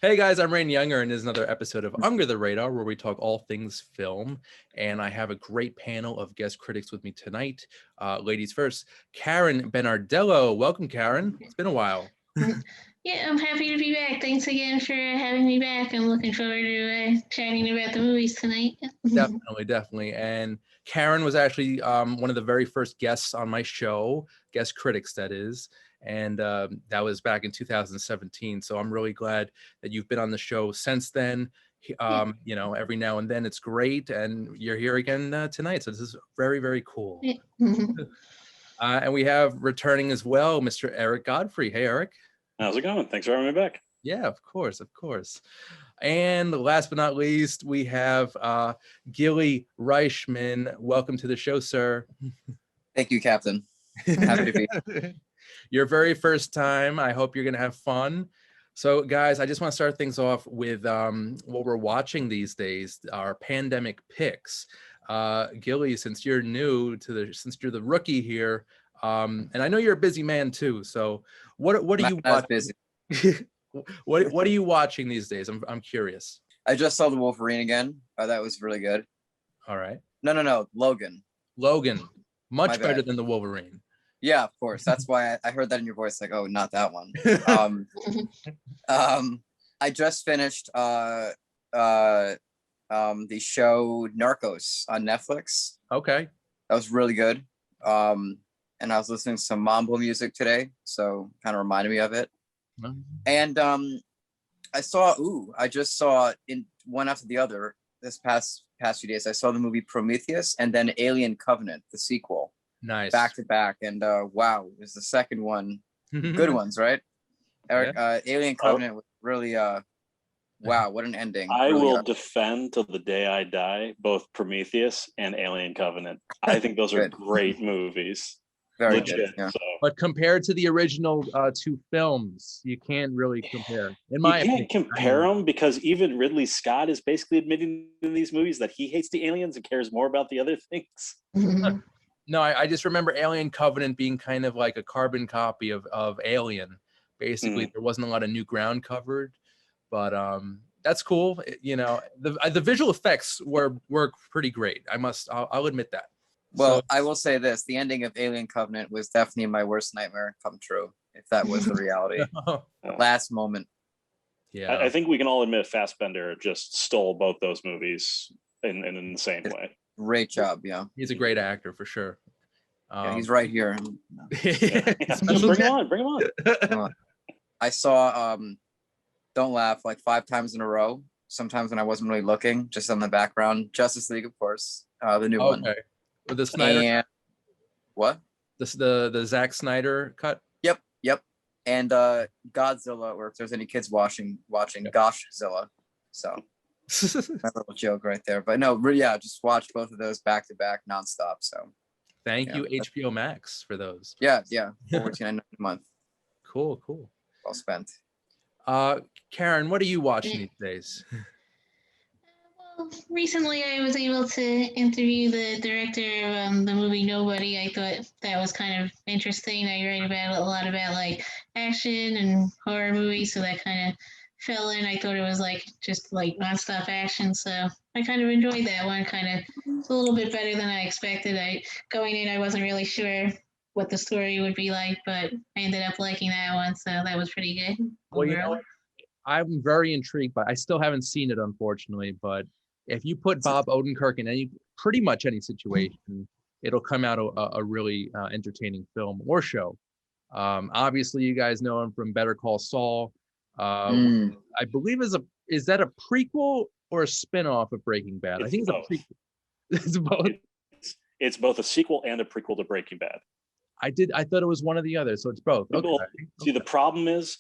Hey guys, I'm Rain Younger, and this is another episode of Under the Radar, where we talk all things film. And I have a great panel of guest critics with me tonight. Ladies first, Karen Benardello. Welcome, Karen. It's been a while. Yeah, I'm happy to be back. Thanks again for having me back. I'm looking forward to chatting about the movies tonight. Definitely. And Karen was actually one of the very first guests on my show, guest critics, that is. And that was back in 2017. So I'm really glad that you've been on the show since then. You know, every now and then it's great. And you're here again tonight. So this is very, very cool. And we have returning as well, Mr. Eric Godfrey. Hey, Eric. How's it going? Thanks for having me back. Yeah, of course. And last but not least, we have Gili Reichman. Welcome to the show, sir. Thank you, Captain. Happy to be here. Your very first time. I hope you're going to have fun. So, guys, I just want to start things off with what we're watching these days, our pandemic picks. Gili, since you're since you're the rookie here, and I know you're a busy man too. So, what are you watching? Busy. What are you watching these days? I'm curious. I just saw the Wolverine again. That was really good. All right. No, Logan. Much better than the Wolverine. Yeah, of course. That's why I heard that in your voice. Like, oh, not that one. I just finished the show Narcos on Netflix. Okay. That was really good. And I was listening to some mambo music today, so kind of reminded me of it. And I just saw in one after the other this past few days. I saw the movie Prometheus and then Alien Covenant, the sequel. Nice. Back to back. And wow, it was the second one. Good ones, right? Eric, yeah. Alien Covenant was really wow, what an ending. I really will defend till the day I die both Prometheus and Alien Covenant. I think those are great movies. Very legit, good. Yeah. So. But compared to the original two films, you can't really compare. In my opinion, you can't compare them because even Ridley Scott is basically admitting in these movies that he hates the aliens and cares more about the other things. No, I just remember Alien Covenant being kind of like a carbon copy of Alien. Basically, there wasn't a lot of new ground covered, but that's cool. You know, the visual effects were pretty great. I'll admit that. Well, So, I will say this: the ending of Alien Covenant was definitely my worst nightmare come true. If that was the reality, last moment. Yeah, I think we can all admit Fassbender just stole both those movies in the same way. Great job, yeah. He's a great actor for sure. Yeah, he's right here. Bring him on. I saw Don't Laugh like 5 times in a row. Sometimes when I wasn't really looking, just on the background. Justice League, of course, the new one. Okay. With the Snyder. And what? The Zack Snyder cut. Yep. And Godzilla, or if there's any kids watching Goshzilla. So my little joke right there. But no, yeah, just watch both of those back to back nonstop. So thank you, HBO Max, for those. Yeah. $14.99 a month. Cool. Well spent. Karen, what are you watching these days? Well, recently I was able to interview the director of the movie Nobody. I thought that was kind of interesting. I write about a lot about like action and horror movies, so that kind of fell in. I thought it was just nonstop action, so I kind of enjoyed that one. It's a little bit better than I expected. Going in, I wasn't really sure what the story would be like, but I ended up liking that one, so that was pretty good. Well, you know, I'm very intrigued, but I still haven't seen it, unfortunately. But if you put Bob Odenkirk in pretty much any situation, it'll come out a really entertaining film or show. Obviously, you guys know him from Better Call Saul. I believe is that a prequel or a spin-off of Breaking Bad? I think it's a prequel. It's both. It's both a sequel and a prequel to Breaking Bad. I thought it was one or the other, so it's both. Okay. Well, see, the problem is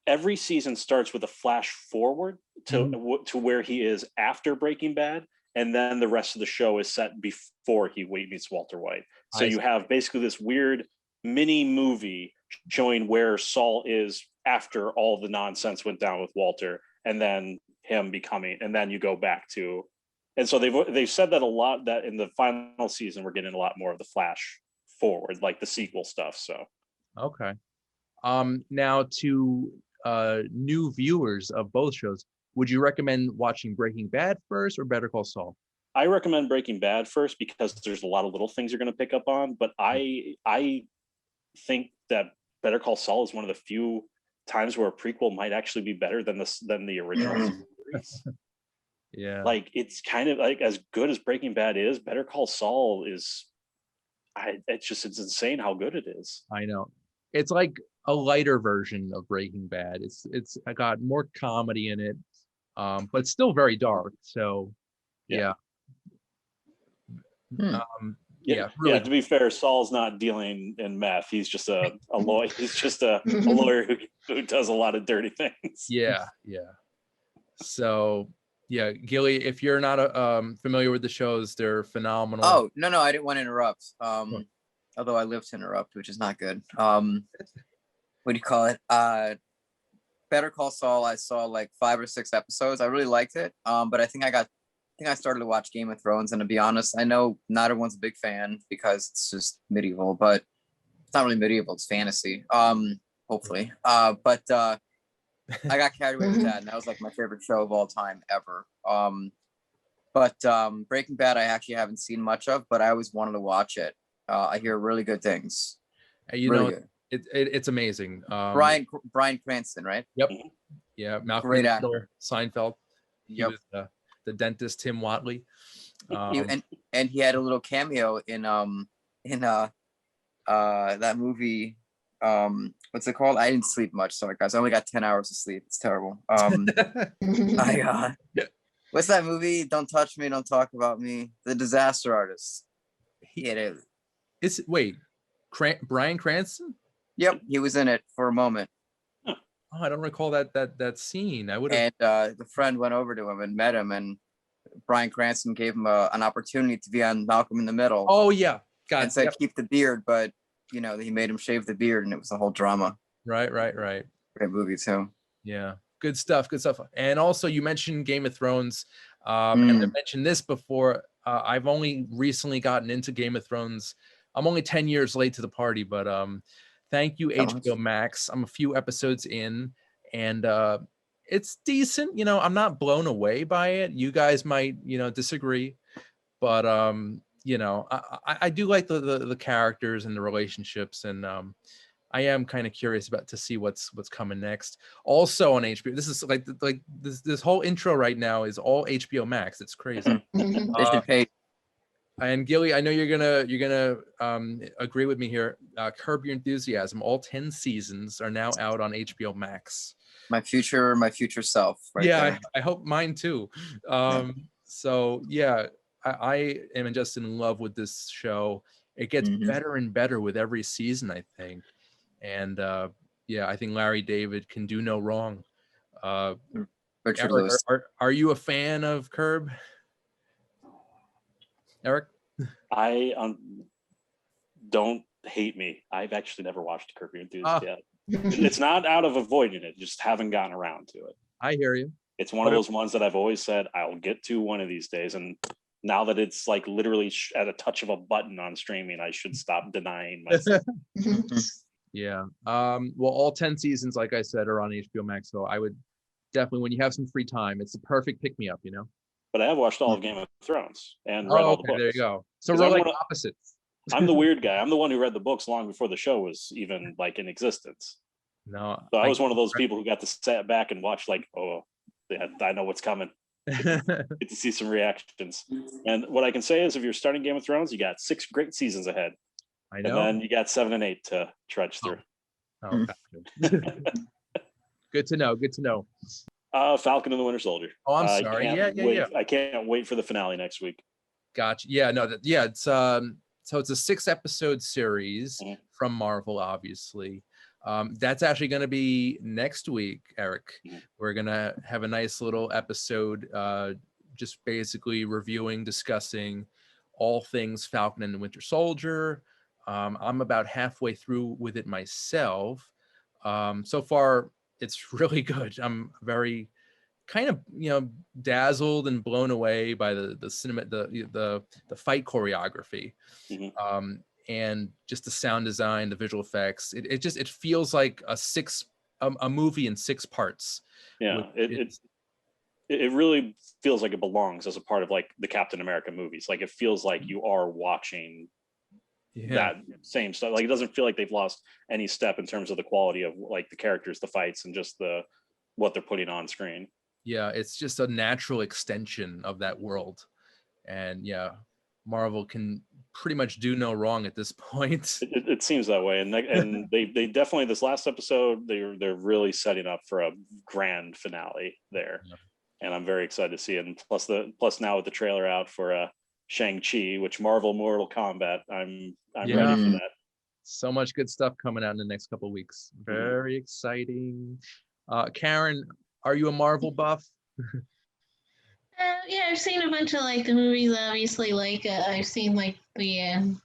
every season starts with a flash forward to where he is after Breaking Bad, and then the rest of the show is set before he meets Walter White. So you have basically this weird mini movie showing where Saul is after all the nonsense went down with Walter, and then him becoming, and then you go back to, and so they've said that a lot, that in the final season we're getting a lot more of the flash forward, like the sequel stuff. So okay. Now to new viewers of both shows, would you recommend watching Breaking Bad first or Better Call Saul? I recommend Breaking Bad first because there's a lot of little things you're going to pick up on. But I think that Better Call Saul is one of the few times where a prequel might actually be better than the original series. Yeah, Like it's kind of like as good as Breaking Bad is. Better Call Saul is. It's insane how good it is. I know. It's like a lighter version of Breaking Bad. It's got more comedy in it, but still very dark. So yeah. Yeah, really. To be fair, Saul's not dealing in meth. He's just a lawyer. He's just a lawyer who does a lot of dirty things. Yeah. So yeah, Gili, if you're not familiar with the shows, they're phenomenal. Oh, no, I didn't want to interrupt. Although I live to interrupt, which is not good. What do you call it? Better Call Saul, I saw like 5 or 6 episodes. I really liked it. But I think I started to watch Game of Thrones, and to be honest, I know not everyone's a big fan because it's just medieval, but it's not really medieval, it's fantasy. Hopefully. But I got carried away with that, and that was like my favorite show of all time ever. But Breaking Bad I actually haven't seen much of, but I always wanted to watch it. I hear really good things. Good. It's amazing. Bryan Cranston, right? Yep. Yeah, Malcolm Great actor. Seinfeld. He Yep. was the dentist Tim Watley. And he had a little cameo in that movie. What's it called? I didn't sleep much, sorry guys. I only got 10 hours of sleep. It's terrible. What's that movie? Don't touch me, don't talk about me. The Disaster Artist. Bryan Cranston? Yep, he was in it for a moment. Oh, I don't recall that scene. I would have. And the friend went over to him and met him, and Bryan Cranston gave him an opportunity to be on Malcolm in the Middle. Oh yeah, and said keep the beard, but he made him shave the beard, and it was a whole drama. Right. Great movie too. Yeah, good stuff. And also, you mentioned Game of Thrones, and I mentioned this before. I've only recently gotten into Game of Thrones. I'm only 10 years late to the party, but thank you, HBO Max. I'm a few episodes in, and it's decent. I'm not blown away by it. You guys might, disagree, but I do like the characters and the relationships, and I am kind of curious to see what's coming next. Also on HBO, this is like this whole intro right now is all HBO Max. It's crazy. They should pay. And Gili, I know you're gonna agree with me here. Curb Your Enthusiasm, all 10 seasons are now out on HBO Max. My future self. Right there. I hope mine too. So yeah, I am just in love with this show. It gets better and better with every season, I think. And I think Larry David can do no wrong. Eric, are you a fan of Curb? Eric? I don't hate me. I've actually never watched Curb Your Enthusiasm yet. It's not out of avoiding it, just haven't gotten around to it. I hear you. It's one of those ones that I've always said I'll get to one of these days, and now that it's like literally at a touch of a button on streaming, I should stop denying myself. Yeah. Well, all 10 seasons, like I said, are on HBO Max, so I would definitely, when you have some free time, it's the perfect pick-me-up, But I have watched all of Game of Thrones and read all the books. There you go. So we're like opposites. I'm the weird guy. I'm the one who read the books long before the show was even like in existence. No. So I was one of those people who got to sit back and watch like, I know what's coming. Get to see some reactions. And what I can say is if you're starting Game of Thrones, you got 6 great seasons ahead. I know. And then you got 7 and 8 to trudge through. Good to know. Falcon and the Winter Soldier. Oh, I'm sorry. I can't wait for the finale next week. Gotcha. Yeah, no, it's so it's a 6-episode series from Marvel, obviously. That's actually going to be next week, Eric. We're going to have a nice little episode, just basically discussing all things Falcon and the Winter Soldier. I'm about halfway through with it myself. So far, it's really good. I'm very kind of dazzled and blown away by the cinema, the fight choreography, and just the sound design, the visual effects. It feels like a 6 a movie in 6 parts. Yeah, it really feels like it belongs as a part of like the Captain America movies. Like it feels like you are watching that same stuff. Like it doesn't feel like they've lost any step in terms of the quality of like the characters, the fights, and just what they're putting on screen. Yeah, it's just a natural extension of that world. And yeah, Marvel can pretty much do no wrong at this point. It seems that way, and they definitely, this last episode, they're really setting up for a grand finale there, and I'm very excited to see it. And plus now with the trailer out for Shang-Chi, which Marvel Mortal Kombat, I'm ready for that. So much good stuff coming out in the next couple of weeks. Very exciting. Karen, are you a Marvel buff? Yeah, I've seen a bunch of like the movies. Obviously, like I've seen like the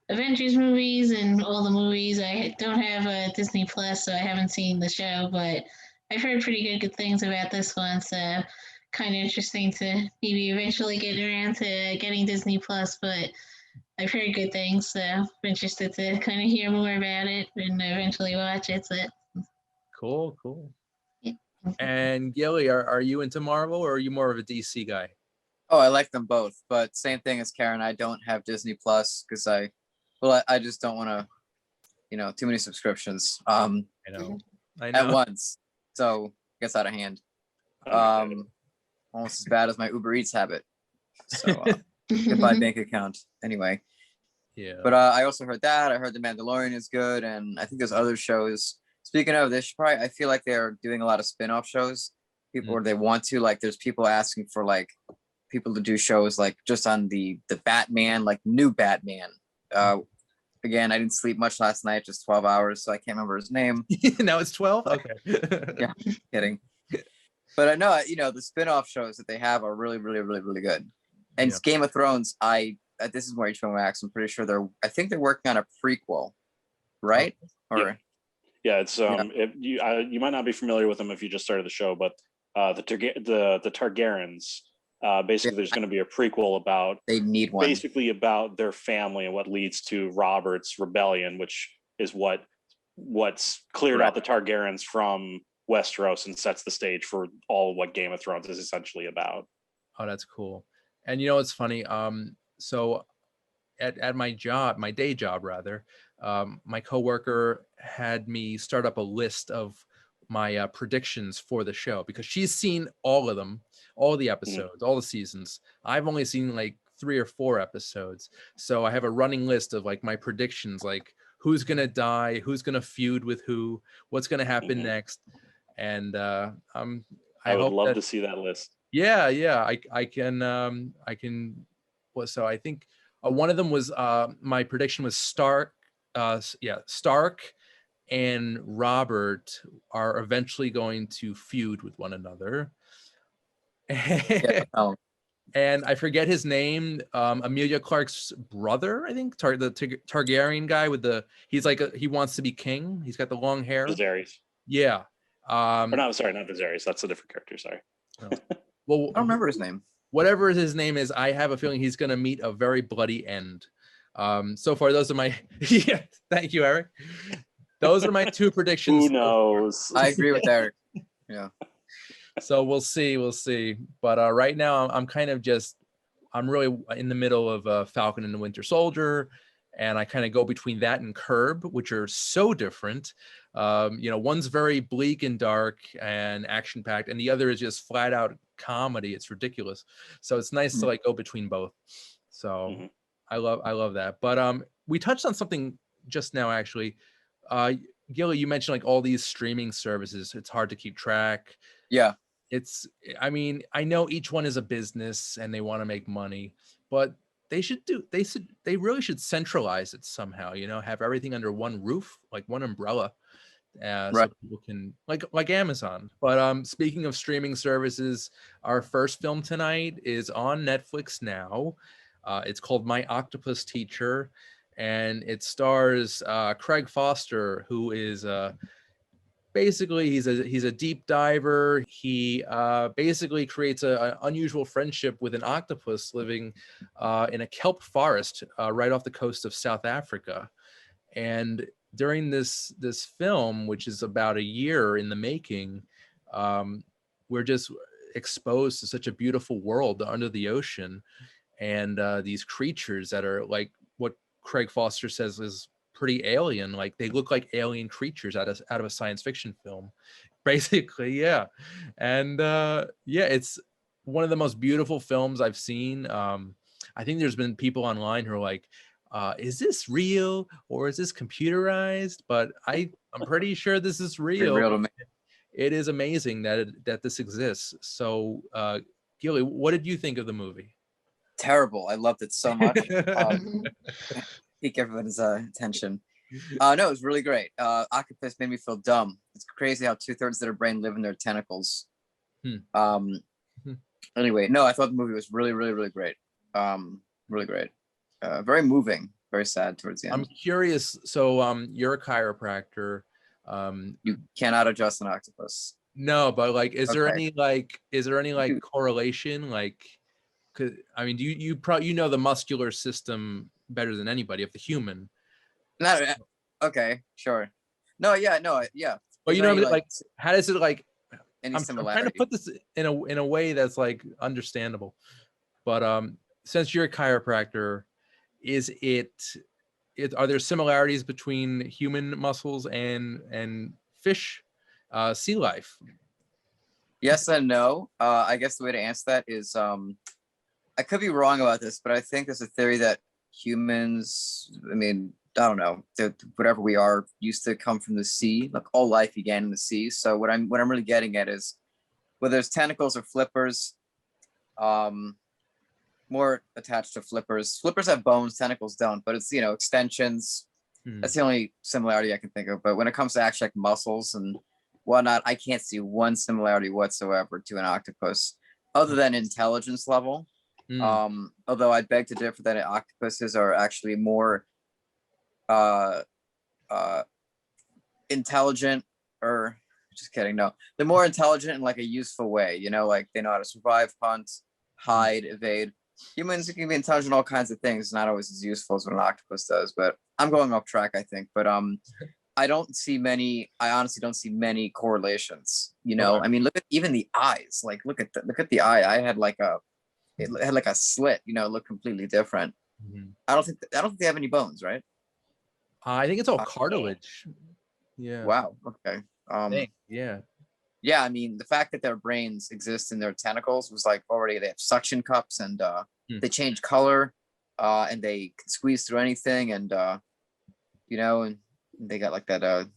Avengers movies and all the movies. I don't have a Disney Plus, so I haven't seen the show, but I've heard pretty good things about this one. So kind of interesting to maybe eventually get around to getting Disney Plus, but I've heard good things, so I'm interested to kind of hear more about it and eventually watch it. So. Cool. Yeah. And Gili, are you into Marvel or are you more of a DC guy? Oh, I like them both, but same thing as Karen. I don't have Disney Plus because I just don't want to, too many subscriptions. I know. At once, so it gets out of hand. Almost as bad as my Uber Eats habit. So goodbye bank account. Anyway. Yeah. But I also heard that. I heard The Mandalorian is good, and I think there's other shows. Speaking of this, I feel like they're doing a lot of spin-off shows. Or they want to, like, there's people asking for like people to do shows like just on the Batman, like new Batman. Again, I didn't sleep much last night, just 12 hours, so I can't remember his name. Now it's 12? Okay. Yeah, kidding. But I know, the spin-off shows that they have are really, really, really, really good. And Game of Thrones, this is more HBO Max. I'm pretty sure I think they're working on a prequel, right? It's you might not be familiar with them if you just started the show, but the Targaryens. Basically, there's going to be a prequel about they need one. Basically about their family and what leads to Robert's rebellion, which is what's cleared out the Targaryens from Westeros and sets the stage for all what Game of Thrones is essentially about. Oh, that's cool. And it's funny. So at my job, my day job rather, my coworker had me start up a list of my predictions for the show because she's seen all of them, all the episodes, all the seasons. I've only seen like 3 or 4 episodes. So I have a running list of like my predictions, like who's going to die, who's going to feud with who, what's going to happen next. And I would love to see that list. Yeah. I can. Well, so I think one of them was my prediction was Stark and Robert are eventually going to feud with one another. And I forget his name. Emilia Clarke's brother, I think, the Targaryen guy he wants to be king. He's got the long hair. Viserys. Yeah. Or no, sorry, not Viserys. That's a different character. Sorry. Well, I don't remember his name. Whatever his name is, I have a feeling he's going to meet a very bloody end. So far, those are my. Yeah, thank you, Eric. Those are my 2 predictions. Who knows? I agree with Eric. Yeah. So we'll see. But right now, I'm really in the middle of Falcon and the Winter Soldier, and I kind of go between that and Curb, which are so different. One's very bleak and dark and action-packed, and the other is just flat-out comedy. It's ridiculous. So it's nice to like go between both. So I love that. But we touched on something just now, actually. Gili, you mentioned like all these streaming services. It's hard to keep track. Yeah. I know each one is a business and they want to make money, but they really should centralize it somehow, have everything under one roof, like one umbrella. So people can like Amazon. But speaking of streaming services, our first film tonight is on Netflix now. It's called My Octopus Teacher, and it stars Craig Foster, who is basically he's a deep diver. He basically creates an unusual friendship with an octopus living in a kelp forest right off the coast of South Africa. And during this film, which is about a year in the making, we're just exposed to such a beautiful world under the ocean, and these creatures that are like what Craig Foster says is pretty alien. Like they look like alien creatures out of a science fiction film, basically. Yeah. And yeah, it's one of the most beautiful films I've seen. I think there's been people online who are like, is this real or is this computerized? But I'm pretty sure this is real. Real to me. It is amazing that this exists. So Gili, what did you think of the movie? Terrible. I loved it so much. Pique everyone's attention. No, it was really great. Octopus made me feel dumb. It's crazy how 2/3 of their brain live in their tentacles. Anyway, no, I thought the movie was really, really, really great. Really great. Very moving, very sad towards the end. I'm curious. So you're a chiropractor. You cannot adjust an octopus. No, but like, is there any Dude. correlation? Like, I mean, you know the muscular system better than anybody of the human. Okay, sure. No, yeah. But you know, like, how does it like? Any I'm similarity? trying to put this in a way that's like understandable. But since you're a chiropractor, are there similarities between human muscles and fish, sea life? Yes and no. I guess the way to answer that is I could be wrong about this, but I think there's a theory that humans, I mean, I don't know, that whatever we are used to come from the sea. Like all life began in the sea. So what I'm really getting at is whether it's tentacles or flippers, more attached to flippers. Flippers have bones, tentacles don't, but it's, extensions. That's the only similarity I can think of. But when it comes to actually like muscles and whatnot, I can't see one similarity whatsoever to an octopus other than intelligence level. Although I'd beg to differ that octopuses are actually more intelligent, or just kidding. No, they're more intelligent in like a useful way, like they know how to survive, hunt, hide, evade. Humans can be intelligent in all kinds of things, not always as useful as what an octopus does, but I'm going off track, I think. But I honestly don't see many correlations, I mean, look at even the eyes, like look at the eye. I had it had like a slit, looked completely different. I don't think they have any bones, right? I think it's all cartilage. Yeah. Wow. Okay. Yeah. Yeah, I mean, the fact that their brains exist in their tentacles was like already, they have suction cups and they change color and they can squeeze through anything, and and they got like that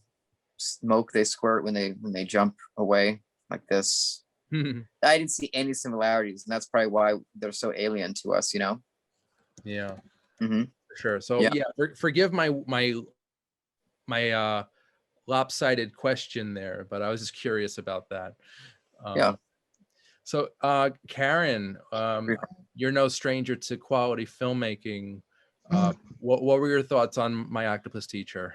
smoke they squirt when they jump away like this. I didn't see any similarities, and that's probably why they're so alien to us, Yeah. For sure. So yeah, forgive my lopsided question there, but I was just curious about that. So Karen, you're no stranger to quality filmmaking. What were your thoughts on My Octopus Teacher?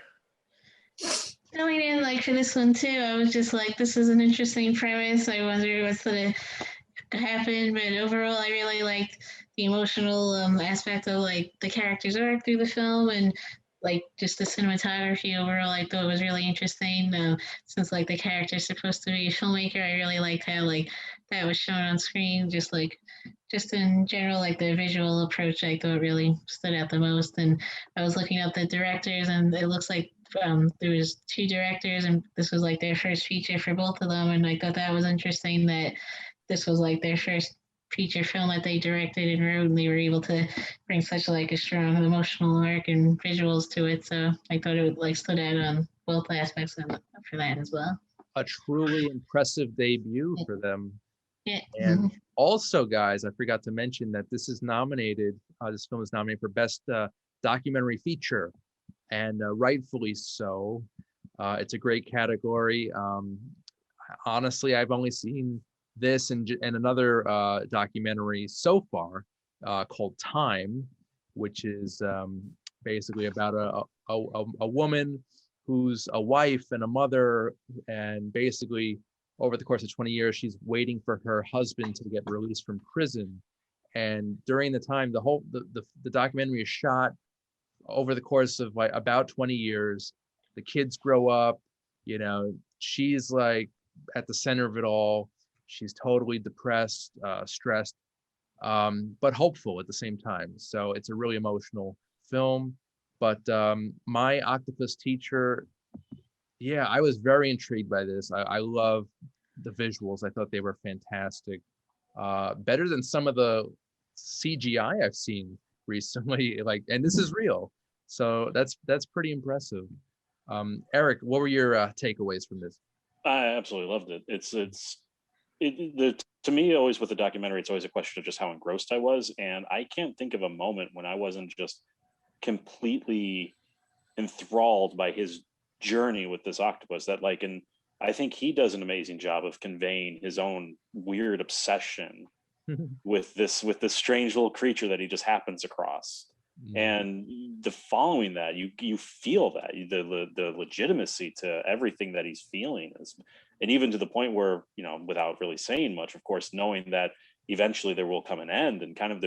Going in like for this one too, I was just like, this is an interesting premise. I wonder what's gonna happen, but overall, I really liked the emotional aspect of like the characters' arc through the film, and like just the cinematography overall. I thought it was really interesting. Since like the character's supposed to be a filmmaker, I really liked how like that was shown on screen. Just in general, like the visual approach, I thought really stood out the most. And I was looking up the directors, and it looks like there was 2 directors, and this was like their first feature for both of them. And I thought that was interesting that this was like their first feature film that they directed and wrote, and they were able to bring such like a strong emotional arc and visuals to it. So I thought it like stood out on both aspects for that as well. A truly impressive debut for them. Yeah. And also, guys, I forgot to mention that this is nominated. This film is nominated for Best Documentary Feature, and rightfully so. It's a great category. Honestly, I've only seen this and another documentary so far called Time, which is basically about a woman who's a wife and a mother, and basically over the course of 20 years, she's waiting for her husband to get released from prison. And during the time, the documentary is shot over the course of like about 20 years, the kids grow up, you know, she's like at the center of it all. She's totally depressed, stressed, but hopeful at the same time. So it's a really emotional film. But My Octopus Teacher, yeah, I was very intrigued by this. I love the visuals. I thought they were fantastic. Better than some of the CGI I've seen recently. Like, and this is real. So that's pretty impressive. Eric, what were your takeaways from this? I absolutely loved it. To me, always with the documentary, it's always a question of just how engrossed I was, and I can't think of a moment when I wasn't just completely enthralled by his journey with this octopus. That like, and I think he does an amazing job of conveying his own weird obsession with this strange little creature that he just happens across. And the following that, you feel that the legitimacy to everything that he's feeling is, and even to the point where, you know, without really saying much, of course, knowing that eventually there will come an end, and kind of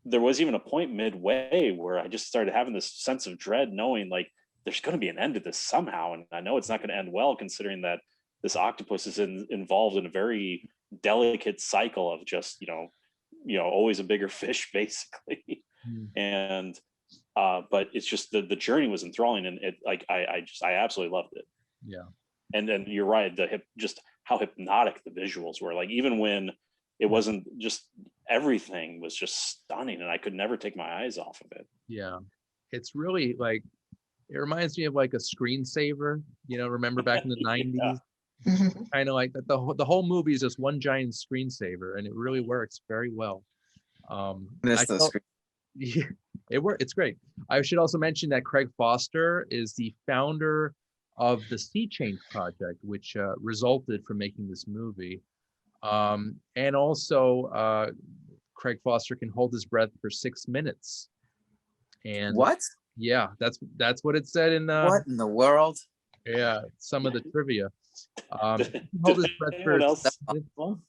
there was even a point midway where I just started having this sense of dread, knowing like there's going to be an end to this somehow, and I know it's not going to end well, considering that this octopus is involved in a very delicate cycle of just you know always a bigger fish basically. And but it's just the journey was enthralling, and it like I absolutely loved it. Yeah. And then you're right, just how hypnotic the visuals were. Like even when it wasn't, just everything was just stunning, and I could never take my eyes off of it. Yeah. It's really like, it reminds me of like a screensaver, you know, remember back in the 90s? Kind of like that. The whole movie is just one giant screensaver, and it really works very well. Yeah, it's great. I should also mention that Craig Foster is the founder of the Sea Change Project, which resulted from making this movie. And also, Craig Foster can hold his breath for 6 minutes. And What? Yeah, that's what it said in What in the world? Yeah, some of the trivia. Did anyone else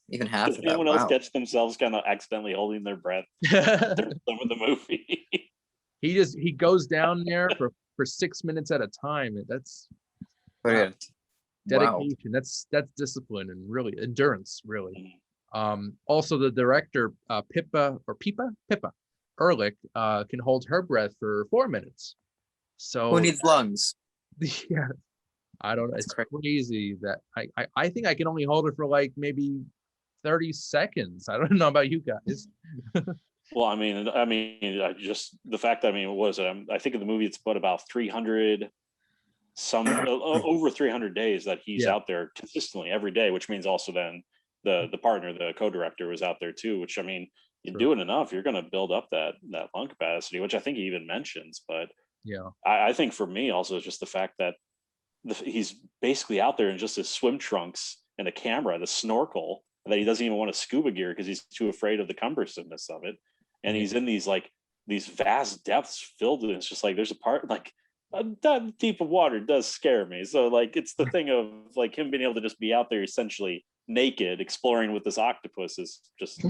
even half does of that? anyone else Wow. catch themselves kind of accidentally holding their breath during some of the movie? He goes down there for 6 minutes at a time. That's Brilliant. dedication. Wow. That's discipline and really endurance, really. Also the director Pippa Ehrlich can hold her breath for 4 minutes. So who needs lungs? Yeah, I don't know. It's crazy that I think I can only hold it for like maybe 30 seconds. I don't know about you guys. Well, I mean, I just the fact that, I mean, what was it? I think in the movie it's about 300 over 300 days that he's out there consistently every day, which means also then the partner, the co-director, was out there too, which, I mean, you do it enough, you're going to build up that lung capacity, which I think he even mentions. But yeah, I think for me also is just the fact that he's basically out there in just his swim trunks and a camera, the snorkel, that he doesn't even want to scuba gear because he's too afraid of the cumbersomeness of it. And he's in these vast depths filled with, it's just like there's a part like that deep of water does scare me. So like it's the thing of like him being able to just be out there essentially naked exploring with this octopus is just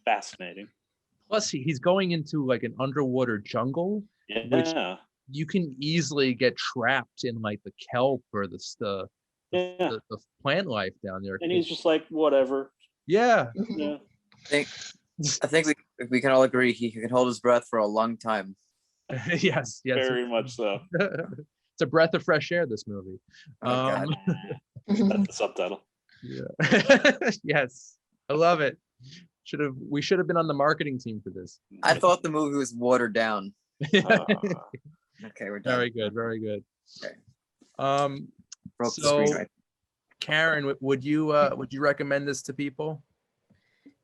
fascinating. Plus he's going into like an underwater jungle, which you can easily get trapped in like the kelp or the plant life down there. And he's just like, whatever. Yeah. Yeah. I think we can all agree he can hold his breath for a long time. Yes. Very much so. It's a breath of fresh air, this movie. That's the subtitle. Yeah. Yes. I love it. We should have been on the marketing team for this. I thought the movie was watered down. Okay, we're done. Very good. Very good. Okay. Broke the screen right. Karen, would you recommend this to people?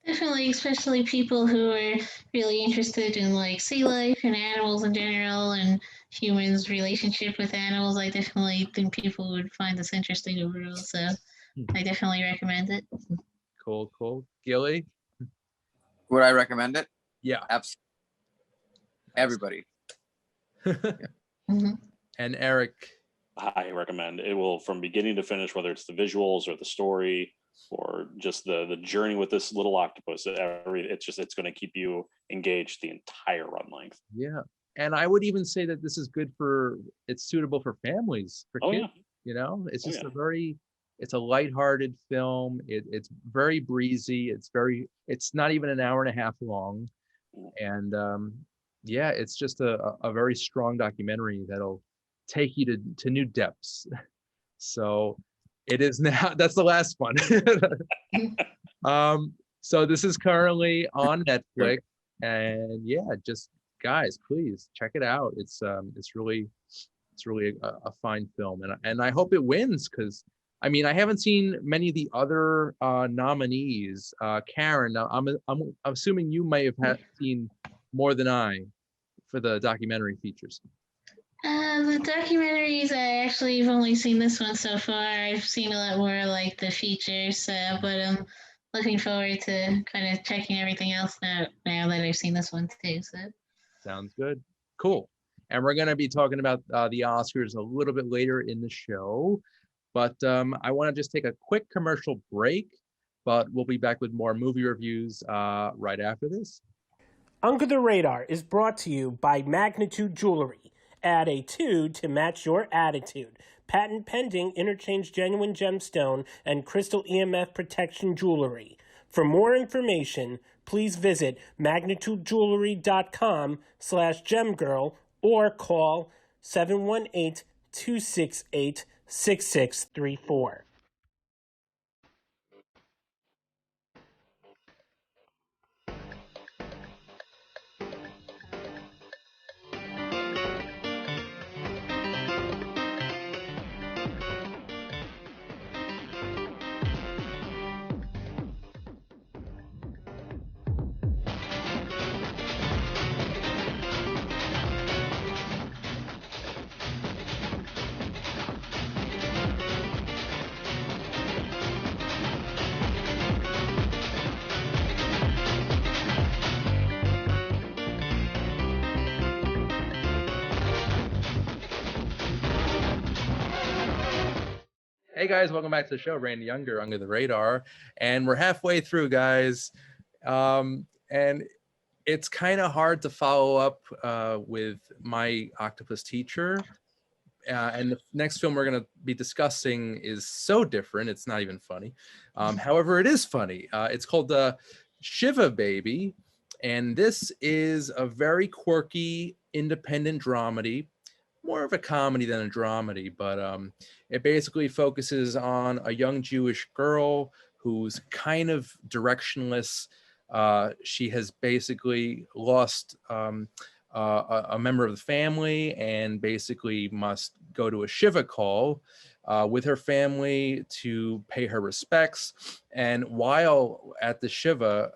Definitely, especially people who are really interested in like sea life and animals in general and humans' relationship with animals. I definitely think people would find this interesting overall. So I definitely recommend it. Cool. Gili? Would I recommend it? Yeah. Absolutely. Everybody. And Eric? I recommend it. Will, from beginning to finish, whether it's the visuals or the story or just the journey with this little octopus, it's going to keep you engaged the entire run length. Yeah. and I would even say that this is good it's suitable for families, for Oh kids. yeah. You know, it's Oh, just yeah. it's a lighthearted film. It's very breezy. It's not even an hour and a half long. And yeah, it's just a very strong documentary that'll take you to new depths. So it is now, that's the last one. So this is currently on Netflix, and yeah, just guys, please check it out. It's really a fine film, and I hope it wins, because I mean, I haven't seen many of the other nominees. Karen, now I'm assuming you may have seen more than I for the documentary features. The documentaries, I actually have only seen this one so far. I've seen a lot more like the features, but I'm looking forward to kind of checking everything else now that I've seen this one too. So Sounds good. Cool. And we're going to be talking about the Oscars a little bit later in the show. But I want to just take a quick commercial break, but we'll be back with more movie reviews right after this. Under the Radar is brought to you by Magnitude Jewelry. Add a 2 to match your attitude. Patent pending, interchange genuine gemstone and crystal EMF protection jewelry. For more information, please visit magnitudejewelry.com/gemgirl or call 718-268-6634. Hey guys, welcome back to the show. Randy Younger, Under the Radar, and we're halfway through, guys. And it's kind of hard to follow up with my Octopus Teacher. And the next film we're going to be discussing is so different, it's not even funny. However, it is funny. It's called Shiva Baby, and this is a very quirky, independent dramedy, more of a comedy than a dramedy, but it basically focuses on a young Jewish girl who's kind of directionless. She has basically lost a member of the family and basically must go to a Shiva call with her family to pay her respects. And while at the Shiva,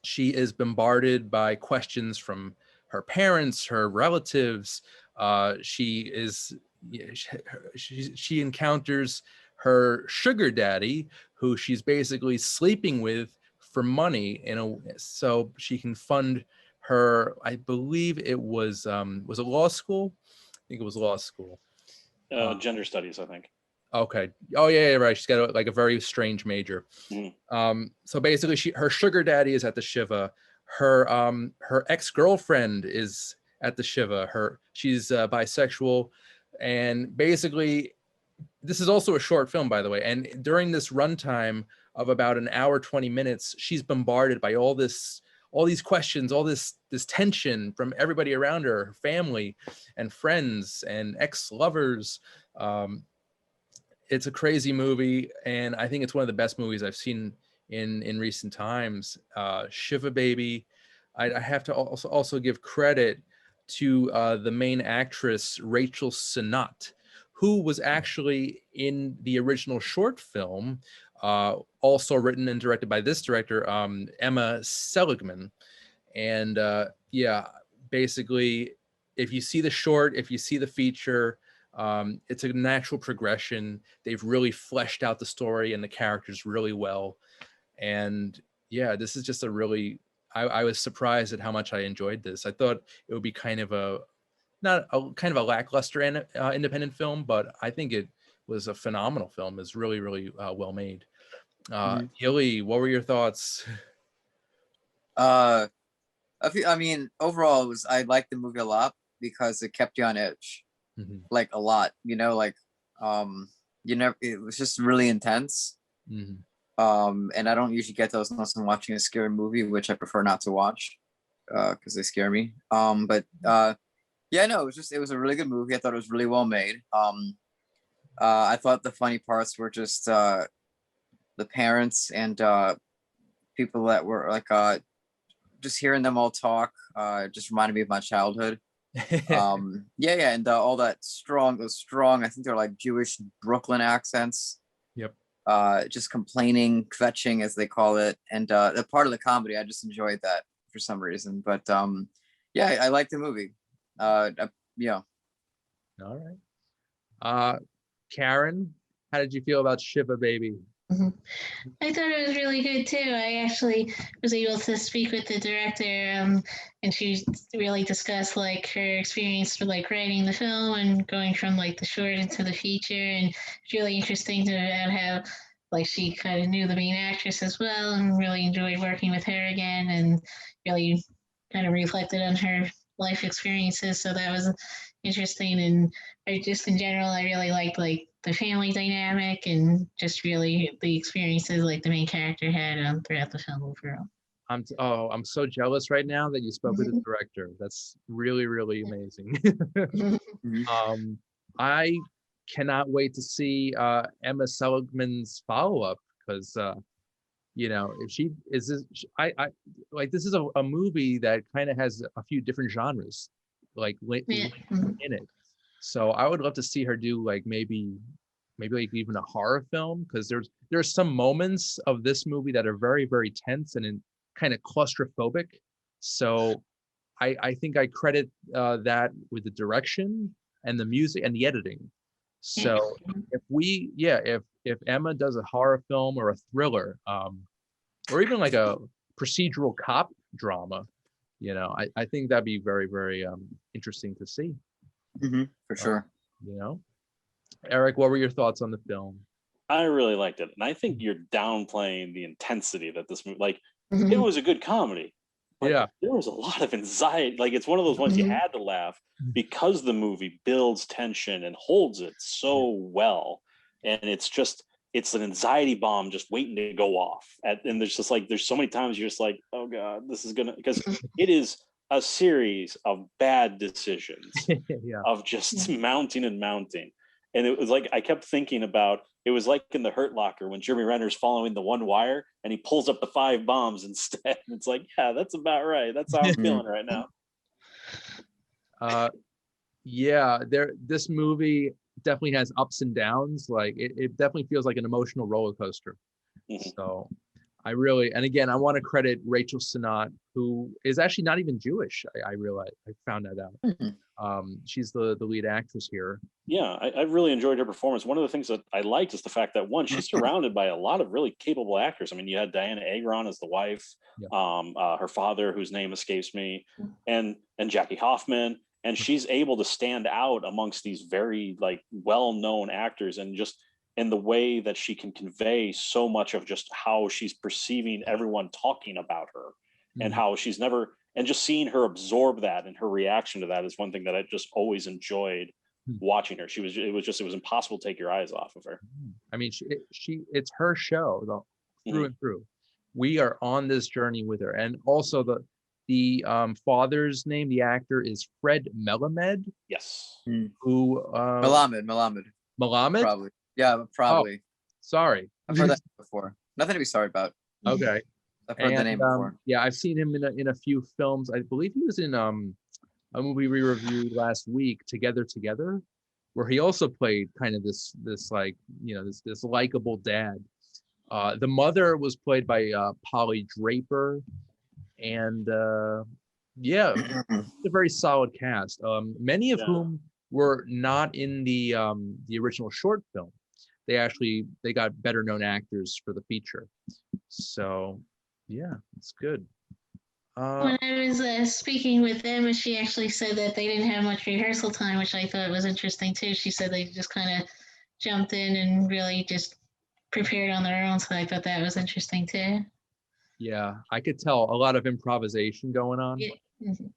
she is bombarded by questions from her parents, her relatives. She encounters her sugar daddy, who she's basically sleeping with for money, so she can fund her. I believe it was a law school. I think it was law school. Gender studies, I think. Okay. Oh yeah, right. She's got a very strange major. So basically, her sugar daddy is at the Shiva. Her ex-girlfriend is at the Shiva. She's bisexual, and basically, this is also a short film, by the way. And during this runtime of about an hour 20 minutes, she's bombarded by all these questions, all this tension from everybody around her, her family, and friends, and ex-lovers. It's a crazy movie, and I think it's one of the best movies I've seen in recent times. Shiva Baby. I have to also give credit to the main actress, Rachel Sennott, who was actually in the original short film, also written and directed by this director, Emma Seligman. And yeah, basically, if you see the short, if you see the feature, it's a natural progression. They've really fleshed out the story and the characters really well. And yeah, this is just a really, I was surprised at how much I enjoyed this. I thought it would be kind of a lackluster independent film, but I think it was a phenomenal film. It's really, really well made. Gili, what were your thoughts? I I mean, overall, I liked the movie a lot because it kept you on edge, like a lot. You know, like it was just really intense. And I don't usually get those unless I'm watching a scary movie, which I prefer not to watch because they scare me. Yeah, no, it was a really good movie. I thought it was really well made. I thought the funny parts were just the parents and people that were like just hearing them all talk just reminded me of my childhood. Yeah, and all that those strong, I think they're like Jewish Brooklyn accents. Yep. Just complaining, kvetching as they call it, and the part of the comedy, I just enjoyed that for some reason. But yeah, I liked the movie. Yeah. All right. Karen, how did you feel about Shiva Baby? I thought it was really good too. I actually was able to speak with the director, and she really discussed like her experience with like writing the film and going from like the short into the feature, and it's really interesting to how like she kind of knew the main actress as well, and really enjoyed working with her again, and really kind of reflected on her life experiences. So that was interesting, and I just in general, I really liked like the family dynamic and just really the experiences like the main character had throughout the film overall. I'm so jealous right now that you spoke with the director. That's really, really amazing. I cannot wait to see Emma Seligman's follow-up because if she is this, I like this is a movie that kind of has a few different genres like in it. So I would love to see her do like maybe like even a horror film, because there's some moments of this movie that are very, very tense and kind of claustrophobic. So I think I credit that with the direction and the music and the editing. So if Emma does a horror film or a thriller, or even like a procedural cop drama, I think that'd be very, very interesting to see. For sure. Eric, what were your thoughts on the film? I really liked it, and I think you're downplaying the intensity that this movie. Like, it was a good comedy. There was a lot of anxiety. Like, it's one of those ones you had to laugh because the movie builds tension and holds it so well, and it's an anxiety bomb just waiting to go off. And there's so many times you're just like, oh god, this is gonna, because it is a series of bad decisions of just mounting and mounting. And it was like, I kept thinking about, it was like in the Hurt Locker when Jeremy Renner's following the one wire and he pulls up the 5 bombs instead. It's like, yeah, that's about right. That's how I'm feeling right now. This movie definitely has ups and downs. Like it definitely feels like an emotional roller coaster. So I really, and again, I want to credit Rachel Sennott, who is actually not even Jewish. I realized, I found that out. She's the lead actress here. Yeah, I really enjoyed her performance. One of the things that I liked is the fact that, one, she's surrounded by a lot of really capable actors. I mean, you had Diana Agron as the wife, her father, whose name escapes me, and Jackie Hoffman. And she's able to stand out amongst these very like well-known actors, and just in the way that she can convey so much of just how she's perceiving everyone talking about her, and how she's never, and just seeing her absorb that and her reaction to that is one thing that I just always enjoyed watching her. It was impossible to take your eyes off of her. I mean, it's her show though, through and through. We are on this journey with her. And also the father's name, the actor, is Fred Melamed. Yes. Who Melamed. Probably. Yeah, probably. Oh, sorry. I've heard that before. Nothing to be sorry about. Okay. I've heard the name before. Yeah, I've seen him in a few films. I believe he was in a movie we reviewed last week, Together, where he also played kind of this like, this likable dad. The mother was played by Polly Draper, and it's a very solid cast. Many of whom were not in the original short film. They got better known actors for the feature. So yeah, it's good. When I was speaking with Emma, she actually said that they didn't have much rehearsal time, which I thought was interesting too. She said they just kind of jumped in and really just prepared on their own. So I thought that was interesting too. Yeah, I could tell a lot of improvisation going on. Yeah. Mhm.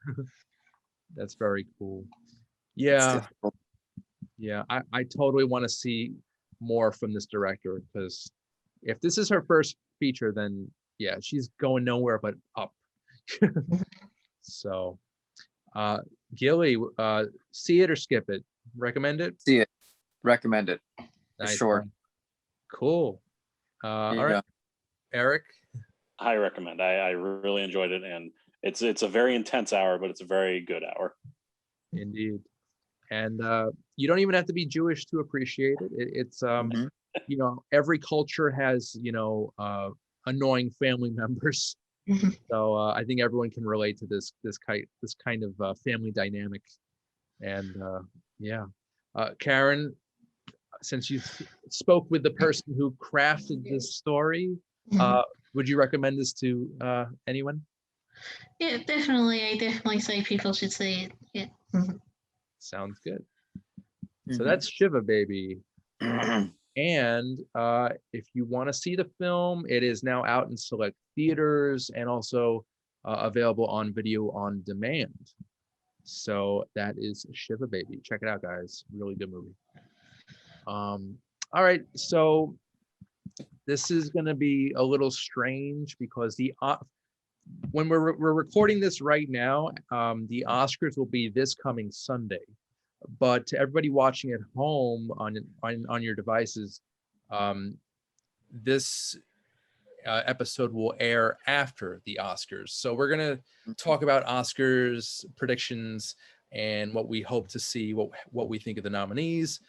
That's very cool. It's Yeah, difficult. yeah, I totally want to see more from this director, because if this is her first feature, then yeah, she's going nowhere but up. So, Gili, see it or skip it? Recommend it? See it. Recommend it. For Nice. sure. Cool. There All you right, go. Eric. I recommend. I really enjoyed it, and it's a very intense hour, but it's a very good hour. Indeed. And you don't even have to be Jewish to appreciate it. It's Mhm. you know, every culture has, you know, annoying family members. Mhm. So I think everyone can relate to this kind of family dynamic. And yeah, Karen, since you spoke with the person who crafted this story, Mhm. would you recommend this to anyone? Yeah, definitely. I definitely say people should see it. Yeah. Mhm. Sounds good. So Mhm. that's Shiva Baby. And if you want to see the film, it is now out in select theaters and also available on video on demand. So that is Shiva Baby. Check it out, guys. Really good movie. All right, so this is going to be a little strange because when we're recording this right now, the Oscars will be this coming Sunday. But to everybody watching at home on your devices, this episode will air after the Oscars. So we're gonna talk about Oscars predictions and what we hope to see, what we think of the nominees.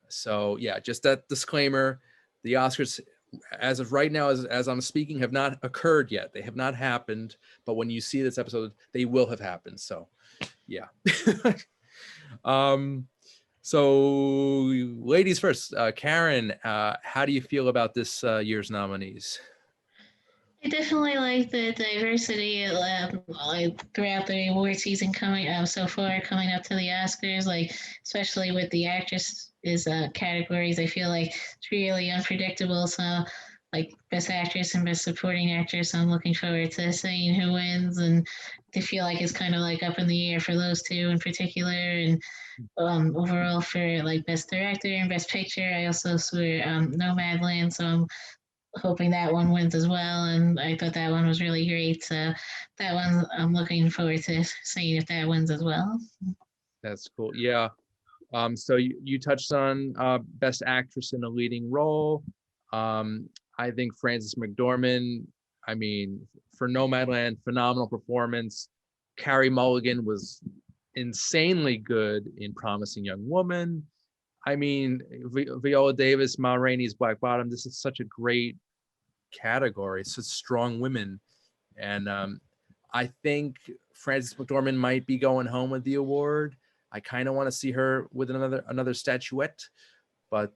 So yeah, just that disclaimer: the Oscars, as of right now, as I'm speaking, have not occurred yet. They have not happened. But when you see this episode, they will have happened. So yeah. So ladies first, Karen, how do you feel about this year's nominees? I definitely like the diversity throughout the award season coming so far, coming up to the Oscars, like especially with the actress categories. I feel like it's really unpredictable. So, like Best Actress and Best Supporting Actress, I'm looking forward to seeing who wins, and I feel like it's kind of like up in the air for those two in particular. And overall for like Best Director and Best Picture, I also saw Nomad Land, so I'm hoping that one wins as well. And I thought that one was really great. So that one, I'm looking forward to seeing if that wins as well. That's cool. Yeah. So you touched on Best Actress in a Leading Role. I think Frances McDormand, I mean, for Nomadland, phenomenal performance. Carey Mulligan was insanely good in Promising Young Woman. I mean, Viola Davis, Ma Rainey's Black Bottom. This is such a great category. Such strong women, and I think Frances McDormand might be going home with the award. I kind of want to see her with another statuette, but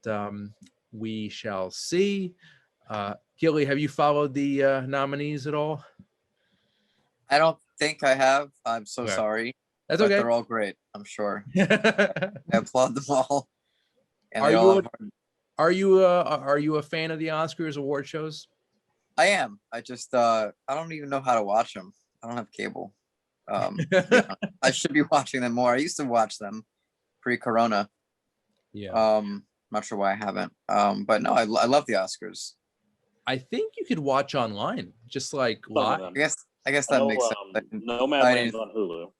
we shall see. Gili, have you followed the nominees at all? I don't think I have. I'm so Okay. sorry. That's But okay. they're all great, I'm sure. I applaud them all. And Are they all you have are you a fan of the Oscars award shows? I am. I just I don't even know how to watch them. I don't have cable. Yeah, I should be watching them more. I used to watch them pre-corona. Yeah. Not sure why I haven't. But no, I love the Oscars. I think you could watch online, just like Some of live. them. I guess I that know, makes sense. Nomadland's on Hulu.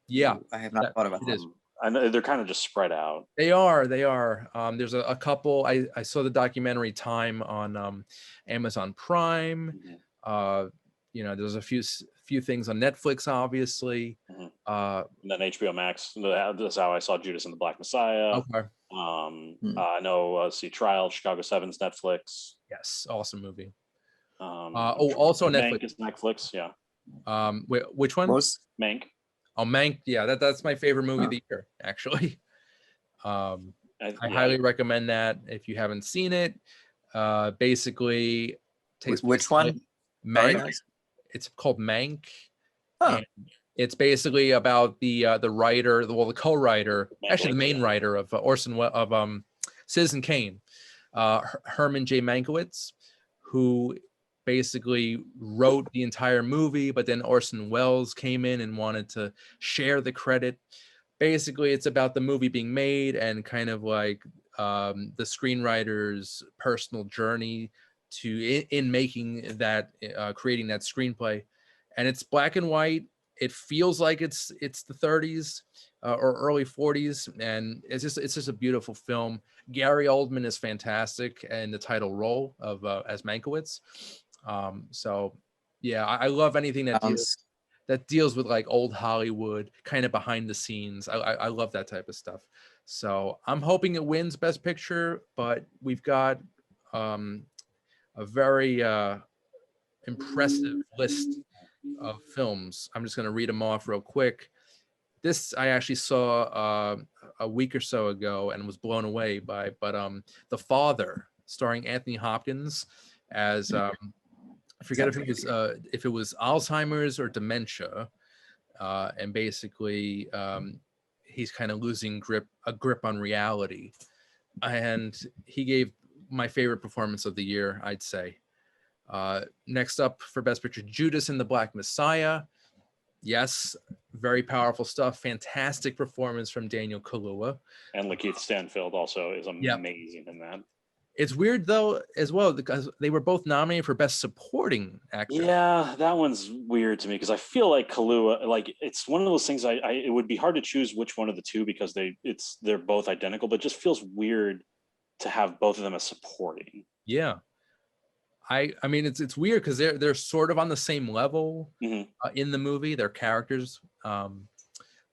Yeah, I have not thought about it that. is. I know they're kind of just spread out. They are. There's a couple. I saw the documentary Time on Amazon Prime. Mhm. You know, there's a few things on Netflix, obviously. Mhm. Uh, And then HBO Max. That's how I saw Judas and the Black Messiah. okay. I know. See Trial, Chicago 7's Netflix. Yes, awesome movie. I'm Also Mank Netflix. is Netflix. Yeah, Which one? Most Mank. Oh, Mank. Yeah, that's my favorite movie of the year, actually. I highly recommend that if you haven't seen it. Basically, takes which place one? Mank. Sorry, guys. It's called Mank. Huh. And it's basically about the writer, the co-writer, actually the main writer of Citizen Kane, Herman J. Mankiewicz, who basically wrote the entire movie, but then Orson Welles came in and wanted to share the credit. Basically, it's about the movie being made and kind of like the screenwriter's personal journey in making that, creating that screenplay. And it's black and white. It feels like it's the 30s or early 40s, and it's just a beautiful film. Gary Oldman is fantastic in the title role of as Mankiewicz. So yeah, I love anything that deals with like old Hollywood, kind of behind the scenes. I love that type of stuff. So I'm hoping it wins Best Picture, but we've got a very impressive list of films. I'm just going to read them off real quick. This I actually saw a week or so ago and was blown away by, but The Father, starring Anthony Hopkins as I forget if it was Alzheimer's or dementia, and basically he's kind of losing a grip on reality, and he gave my favorite performance of the year, I'd say. Next up for Best Picture, Judas and the Black Messiah. Yes, very powerful stuff. Fantastic performance from Daniel Kaluuya. And Lakeith Stanfield also is amazing in that. It's weird though as well because they were both nominated for Best Supporting Actor. Yeah, that one's weird to me because I feel like Kaluuya, like it's one of those things. It would be hard to choose which one of the two because they're both identical, but it just feels weird to have both of them as supporting. Yeah. I mean, it's weird because they're sort of on the same level in the movie. Their characters.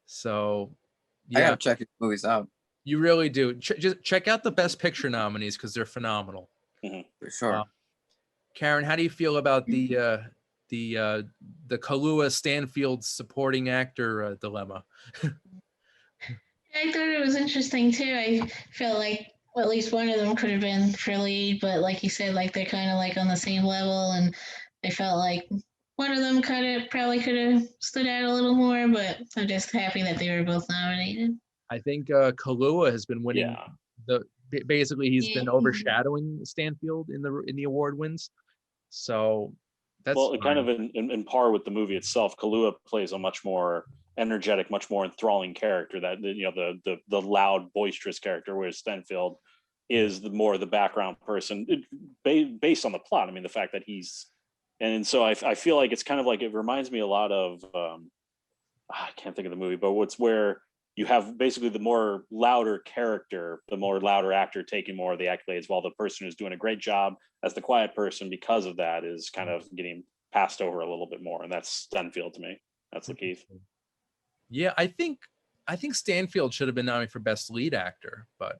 So yeah, I gotta check these movies out. You really do. Just check out the Best Picture nominees because they're phenomenal. For sure. Karen, how do you feel about the Kaluuya Stanfield supporting actor dilemma? I thought it was interesting too. I felt like at least one of them could have been for lead, but like you said, like they're kind of like on the same level, and I felt like one of them probably could have stood out a little more. But I'm just happy that they were both nominated. I think Kaluuya has been winning basically he's been overshadowing Stanfield in the award wins. So that's kind of in par with the movie itself. Kaluuya plays a much more energetic, much more enthralling character that the loud, boisterous character, whereas Stanfield is the background person based on the plot. I mean, the fact that and so I feel like it's kind of like it reminds me a lot of I can't think of the movie, but where you have basically the more louder character, the more louder actor taking more of the accolades, while the person who's doing a great job as the quiet person because of that is kind of getting passed over a little bit more, and that's Stanfield to me. That's Lakeith. Yeah, I think Stanfield should have been nominated for Best Lead Actor, but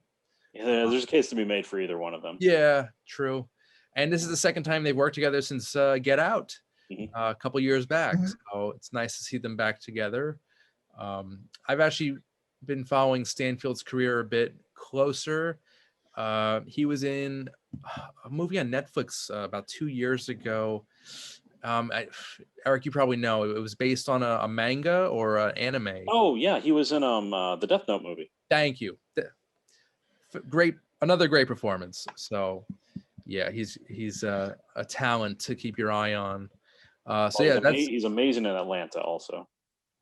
there's a case to be made for either one of them. Yeah, true. And this is the second time they've worked together since Get Out a couple years back. So it's nice to see them back together. I've actually been following Stanfield's career a bit closer. He was in a movie on Netflix about 2 years ago. Eric, you probably know it was based on a manga or an anime. Oh yeah, he was in the Death Note movie. Thank you. Another great performance. So yeah, he's a talent to keep your eye on. He's amazing in Atlanta also.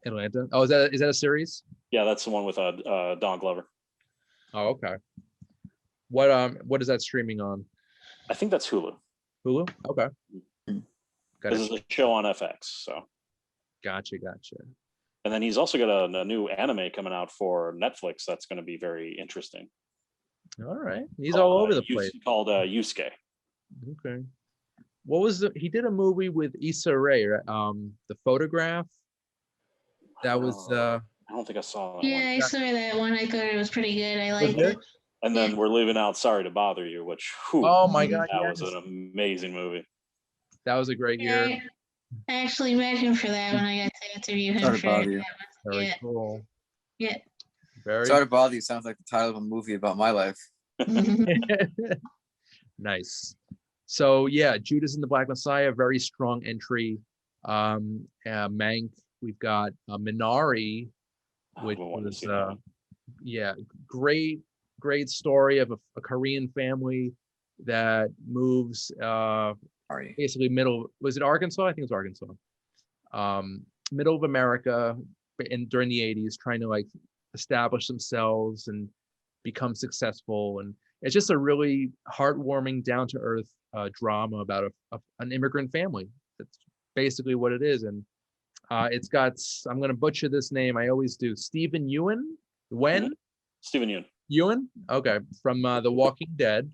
Atlanta. Oh, is that a series? Yeah, that's the one with Don Glover. Oh, okay. What is that streaming on? I think that's Hulu. Hulu? Okay. This is a show on FX, so. Gotcha. And then he's also got a new anime coming out for Netflix that's going to be very interesting. All right. He's all over the place. Called Yusuke. Okay. What was he did a movie with Issa Rae, The Photograph. That was I don't think I saw that one. Yeah, I saw that one. I thought it was pretty good. I liked it. And then We're Leaving Out Sorry to Bother You, which oh my god, that was an amazing movie. That was a great year. I actually met him for that when I got to interview him. Very cool. Yeah. Sorry to Bother You sounds like the title of a movie about my life. Nice. So yeah, Judas and the Black Messiah, very strong entry. Mank, we've got Minari, which was great story of a Korean family that moves basically middle. Was it Arkansas? I think it was Arkansas. Middle of America, during the 80s, trying to like establish themselves and become successful. And it's just a really heartwarming, down to earth drama about an immigrant family. That's basically what it is. And it's got, I'm going to butcher this name. I always do. Stephen Ewan? Stephen Ewan. Ewan? Okay. From The Walking Dead,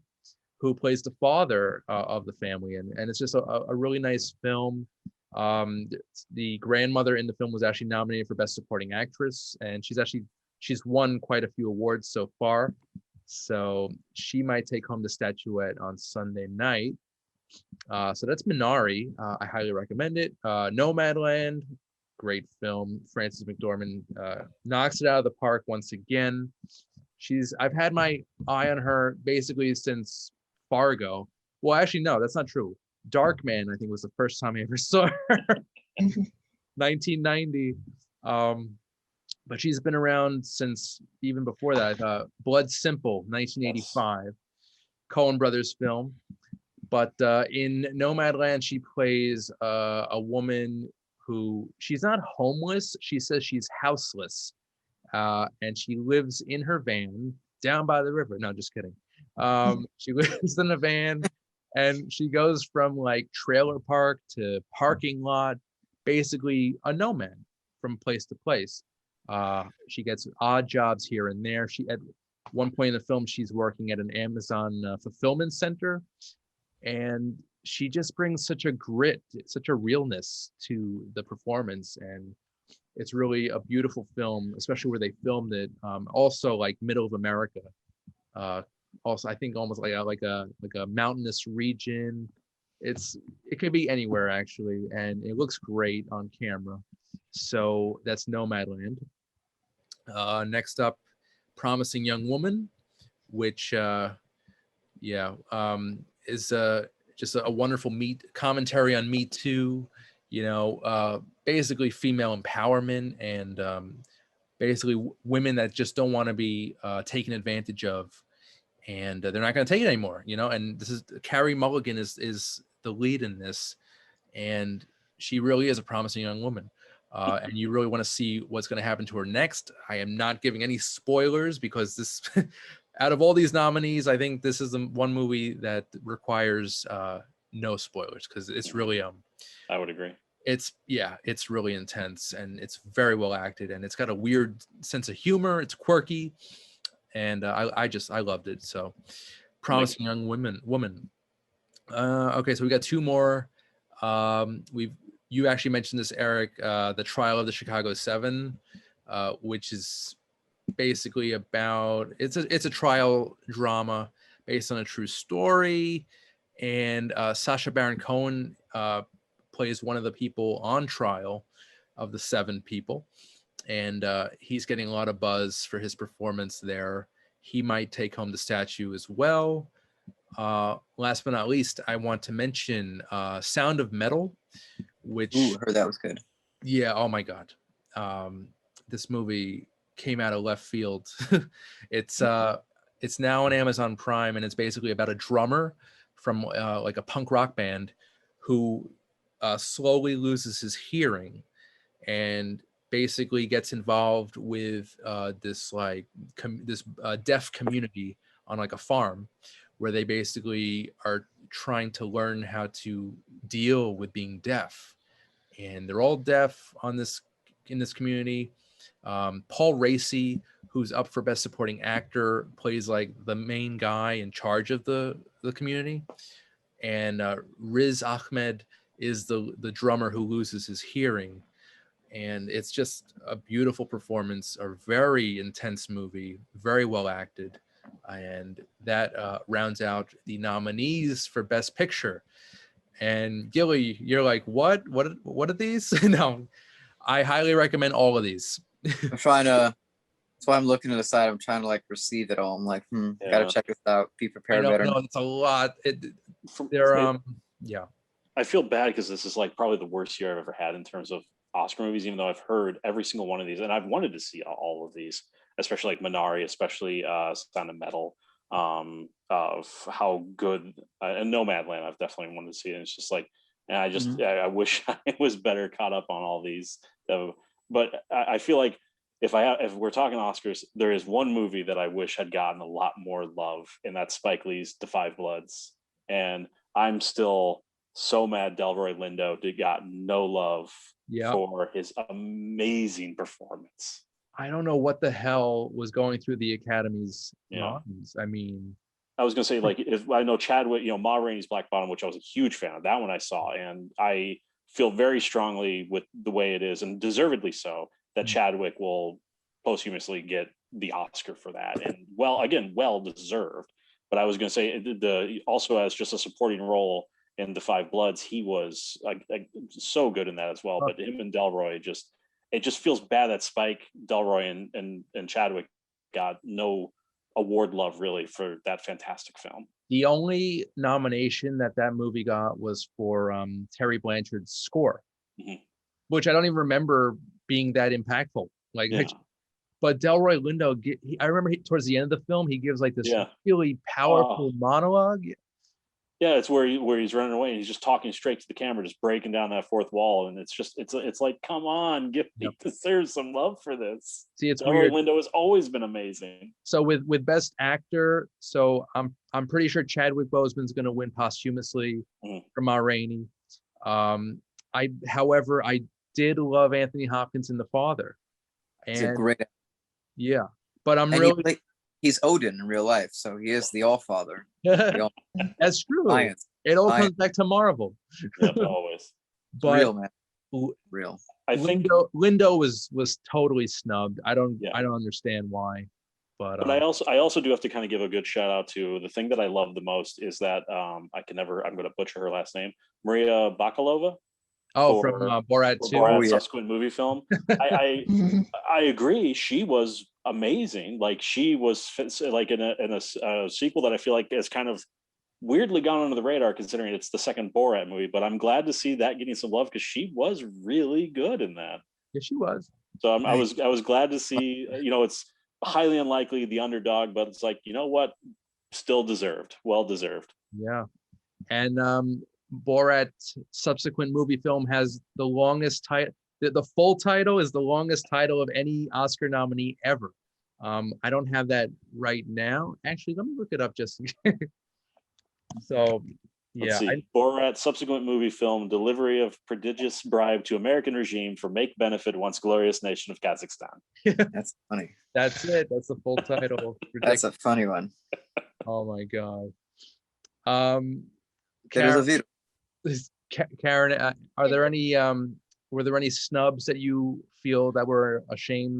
who plays the father of the family. And it's just a really nice film. The grandmother in the film was actually nominated for Best Supporting Actress, and she's won quite a few awards so far. So she might take home the statuette on Sunday night. So that's Minari. I highly recommend it. Nomad Land, great film. Frances McDormand knocks it out of the park once again. I've had my eye on her basically since Fargo. Well, actually, no, that's not true. Darkman, I think, was the first time I ever saw her. 1990. But she's been around since even before that. Blood Simple, 1985, yes. Coen Brothers film. But in Nomad Land, she plays a woman who, she's not homeless. She says she's houseless. And she lives in her van down by the river. No, just kidding. She lives in a van, and she goes from like trailer park to parking lot, basically a nomad from place to place. She gets odd jobs here and there. At one point in the film, she's working at an Amazon fulfillment center, and she just brings such a grit, such a realness to the performance. And it's really a beautiful film, especially where they filmed it. Also like middle of America. Also, I think almost like a mountainous region. It could be anywhere actually, and it looks great on camera. So that's Nomadland. Next up, Promising Young Woman, which is just a wonderful commentary on Me Too. Basically female empowerment and basically women that just don't want to be taken advantage of. And they're not going to take it anymore, and this is Carey Mulligan is the lead in this, and she really is a promising young woman, and you really want to see what's going to happen to her next. I am not giving any spoilers because this out of all these nominees, I think this is the one movie that requires no spoilers, because it's really I would agree. It's really intense, and it's very well acted, and it's got a weird sense of humor. It's quirky. And I loved it. So Promising Young Woman. Okay, so we got two more. You actually mentioned this, Eric, The Trial of the Chicago 7, which is basically about, it's a trial drama based on a true story. And Sacha Baron Cohen plays one of the people on trial of the 7 people. And he's getting a lot of buzz for his performance there. He might take home the statue as well. Last but not least, I want to mention Sound of Metal, which I heard that was good. Yeah, oh my God. This movie came out of left field. It's now on Amazon Prime, and it's basically about a drummer from like a punk rock band who slowly loses his hearing and basically gets involved with this deaf community on like a farm, where they basically are trying to learn how to deal with being deaf, and they're all deaf in this community. Paul Raci, who's up for Best Supporting Actor, plays like the main guy in charge of the community, and Riz Ahmed is the drummer who loses his hearing. And it's just a beautiful performance, a very intense movie, very well acted. And that rounds out the nominees for Best Picture. And Gili, you're like, what are these? No, I highly recommend all of these. I'm trying to, that's why I'm looking to the side. I'm trying to like receive it all. I'm like, gotta check this out. Be prepared better. No, it's a lot. Yeah. I feel bad because this is like probably the worst year I've ever had in terms of Oscar movies, even though I've heard every single one of these, and I've wanted to see all of these, especially like Minari, especially Sound of Metal. of how good and Nomad Land I've definitely wanted to see, and it's just like, and I wish I was better caught up on all these. But I feel like if we're talking Oscars, there is one movie that I wish had gotten a lot more love, and that's Spike Lee's *Da 5 Bloods*. And I'm still so mad Delroy Lindo got no love for his amazing performance. I don't know what the hell was going through the Academy's minds. I mean, I was gonna say, like, if I know Chadwick, Ma Rainey's Black Bottom, which I was a huge fan of, that one I saw, and I feel very strongly with the way it is, and deservedly so, that Chadwick will posthumously get the Oscar for that, and well deserved. But I was gonna say, also as just a supporting role in *Da 5 Bloods*, he was so good in that as well. But him and Delroy it just feels bad that Spike, Delroy, and Chadwick got no award love really for that fantastic film. The only nomination that movie got was for Terry Blanchard's score, which I don't even remember being that impactful. But Delroy Lindo, I remember towards the end of the film, he gives like this really powerful monologue. Yeah, it's where he's running away and he's just talking straight to the camera, just breaking down that fourth wall, and it's like, come on, deserve some love for this. See, it's Delroy Lindo has always been amazing. So with Best Actor, so I'm pretty sure Chadwick Boseman's going to win posthumously for Ma Rainey. However, I did love Anthony Hopkins in The Father. He's a great actor. Yeah, but he's Odin in real life, so he is the All-Father. That's true. Science. It all comes back to Marvel. Yep, always. But real, man. Real. I think Lindo was totally snubbed. I don't understand why. But I also do have to kind of give a good shout out to the thing that I love the most is that I'm going to butcher her last name, Maria Bakalova. From Borat 2. Borat's subsequent movie film. I agree. She was amazing. Like, she was like in a sequel that I feel like has kind of weirdly gone under the radar, considering it's the second Borat movie. But I'm glad to see that getting some love, because she was really good in that. Yeah, she was. So I was glad to see. It's highly unlikely, the underdog, but it's like, you know what, still deserved, well deserved. Yeah, and Borat's subsequent movie film has the longest title. The full title is the longest title of any Oscar nominee ever. I don't have that right now. Actually, let me look it up just in case. So, Let's see. Borat's subsequent movie film, delivery of prodigious bribe to American regime for make benefit once glorious nation of Kazakhstan. That's funny. That's it. That's the full title. That's a funny one. Oh my God. Karen, are there any were there any snubs that you feel that were a shame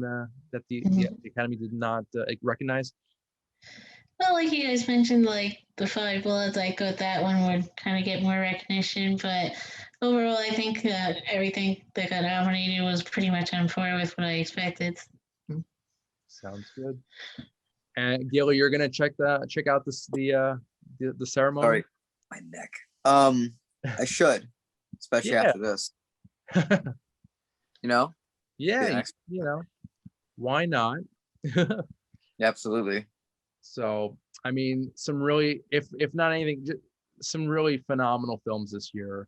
that the Academy did not recognize? Well, like you guys mentioned, like *Da 5 Bloods, I thought that one would kind of get more recognition, but overall, I think everything that got nominated was pretty much on par with what I expected. Sounds good. And Gili, you're gonna check out the ceremony. Sorry, my neck. I should, especially after this. Yeah, why not? Absolutely. So, I mean, some really, if not anything, some really phenomenal films this year.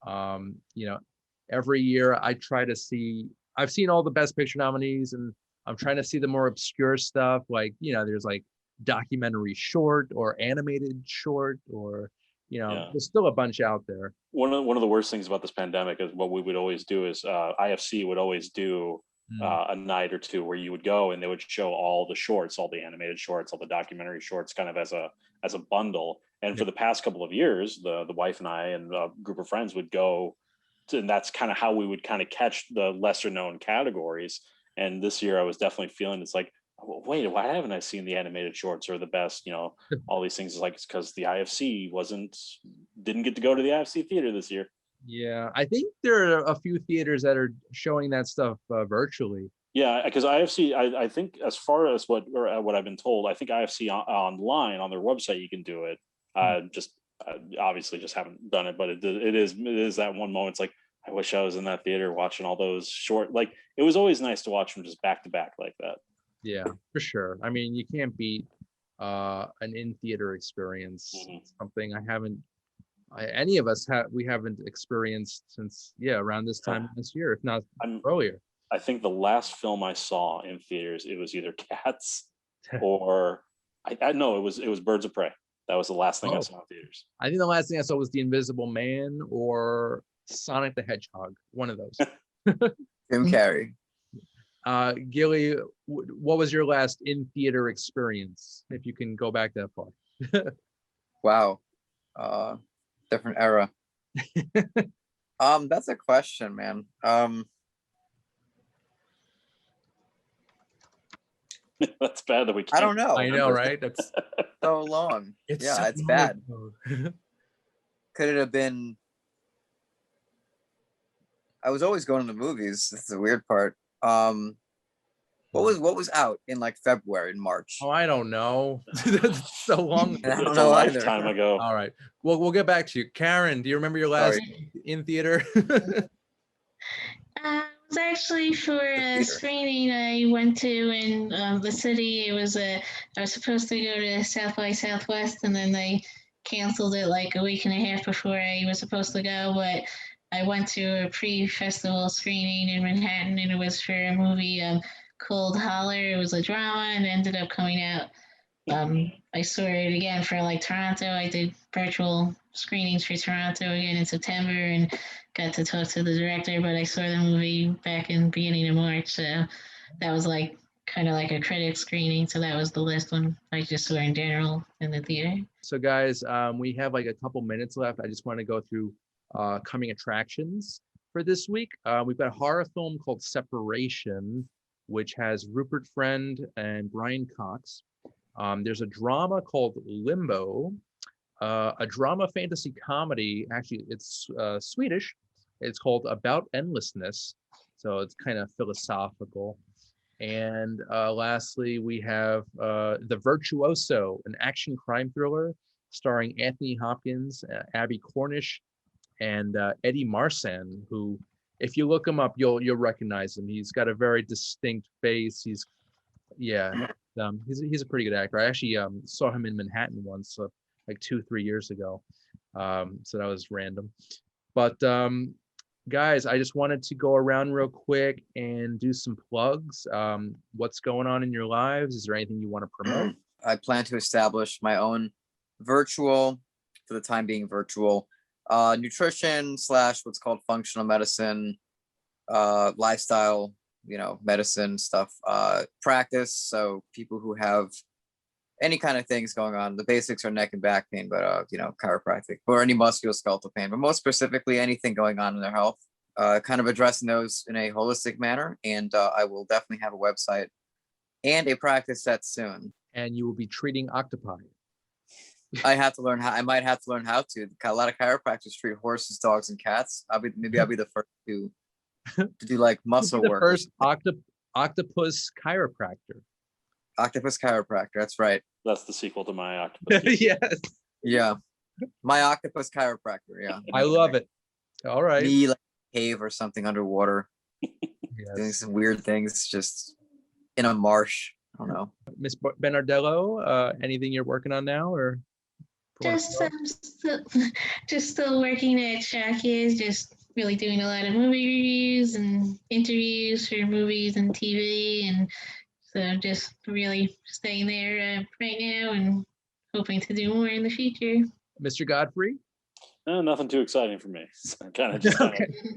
Every year I try to see. I've seen all the Best Picture nominees, and I'm trying to see the more obscure stuff. Like, there's like documentary short or animated short, or there's still a bunch out there. One of the worst things about this pandemic is what we would always do is IFC would always do a night or two where you would go and they would show all the shorts, all the animated shorts, all the documentary shorts, kind of as a bundle. And for the past couple of years, the wife and I and a group of friends would go to, and that's kind of how we would kind of catch the lesser known categories. And this year I was definitely feeling it's like, wait, why haven't I seen the animated shorts or the best, all these things? Is like, it's because the IFC didn't get to go to the IFC theater this year. Yeah, I think there are a few theaters that are showing that stuff virtually. Yeah, because IFC, I think, as far as what I've been told, I think IFC online on their website you can do it. Obviously just haven't done it, but it is that one moment. It's like, I wish I was in that theater watching all those short. Like, it was always nice to watch them just back to back like that. Yeah, for sure. I mean, you can't beat an in-theater experience. Mhm. Something any of us we haven't experienced since around this time this year, if not earlier. I think the last film I saw in theaters, it was either Cats or I know it was Birds of Prey. That was the last thing I saw in theaters. I think the last thing I saw was The Invisible Man or Sonic the Hedgehog. One of those. Jim Carrey. Gili, what was your last in-theater experience, if you can go back that far? Wow. Different era. That's a question, man. That's bad that we can't. I don't know. I know, right? That's so long. it's bad. bad. Could it have been? I was always going to the movies. This is the weird part. What was out in like February and March? Oh, I don't know. That's so long. I don't It's know a either. lifetime ago. All right. Well, we'll get back to you. Karen, do you remember your last in theater? It was actually for a screening I went to in the city. It was I was supposed to go to South by Southwest, and then they canceled it like a week and a half before I was supposed to go. But I went to a pre-festival screening in Manhattan, and it was for a movie called Holler. It was a drama, and ended up coming out. I saw it again for like Toronto. I did virtual screenings for Toronto again in September, and got to talk to the director. But I saw the movie back in the beginning of March, so that was like kind of like a critic screening. So that was the last one I just saw in general in the theater. So guys, we have like a couple minutes left. I just want to go through coming attractions for this week. We've got a horror film called Separation, which has Rupert Friend and Brian Cox. There's a drama called Limbo, a drama fantasy comedy. Actually, it's Swedish. It's called About Endlessness. So it's kind of philosophical. And lastly, we have The Virtuoso, an action crime thriller starring Anthony Hopkins, Abby Cornish, and Eddie Marsan, who, if you look him up, you'll recognize him. He's got a very distinct face. He's a pretty good actor. I actually saw him in Manhattan once, like 2-3 years ago. So that was random. But guys, I just wanted to go around real quick and do some plugs. What's going on in your lives? Is there anything you want to promote? I plan to establish my own virtual, for the time being virtual, nutrition / what's called functional medicine, lifestyle, medicine stuff, practice. So people who have any kind of things going on, the basics are neck and back pain, but chiropractic or any musculoskeletal pain, but most specifically anything going on in their health, kind of addressing those in a holistic manner. And I will definitely have a website and a practice set soon. And you will be treating octopi. I might have to learn how to. A lot of chiropractors treat horses, dogs, and cats. I'll be the first to do like muscle work. First octopus chiropractor. Octopus chiropractor. That's right. That's the sequel to My Octopus Teacher. Yes. Yeah. My octopus chiropractor. Yeah. I love it. All right. Me like a cave or something underwater, doing Yes. some weird things, just in a marsh. I don't know. Miss Benardello, anything you're working on now, or? Just still working at Showcase, just really doing a lot of movie reviews and interviews for movies and TV, and so just really staying there right now and hoping to do more in the future. Mr. Godfrey? No, nothing too exciting for me. Kind of just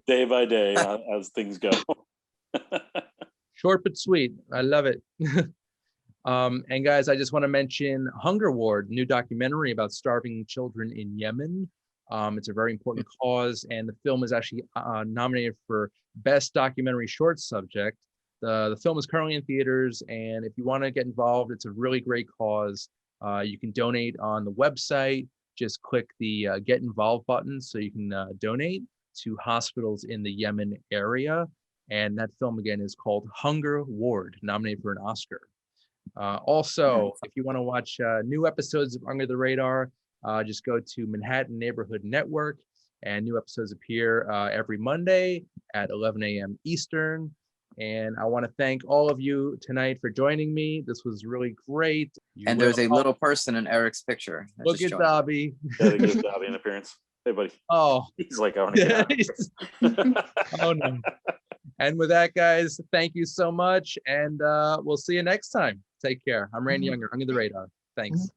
day by day as things go. Short but sweet. I love it. And guys, I just want to mention Hunger Ward, new documentary about starving children in Yemen. It's a very important cause, and the film is actually nominated for Best Documentary Short Subject. The film is currently in theaters, and if you want to get involved, it's a really great cause. You can donate on the website. Just click the Get Involved button so you can donate to hospitals in the Yemen area. And that film, again, is called Hunger Ward, nominated for an Oscar. Also, if you want to watch new episodes of Under the Radar, just go to Manhattan Neighborhood Network, and new episodes appear every Monday at 11 a.m. Eastern. And I want to thank all of you tonight for joining me. This was really great. And there's a little person in Eric's picture. that Look just at joined. Dobby. Gotta give Dobby an appearance. Hey, buddy. Oh, He's like, I want to get out of here. oh no. And with that, guys, thank you so much. And we'll see you next time. Take care. I'm Randy Younger, Under the Radar. Thanks.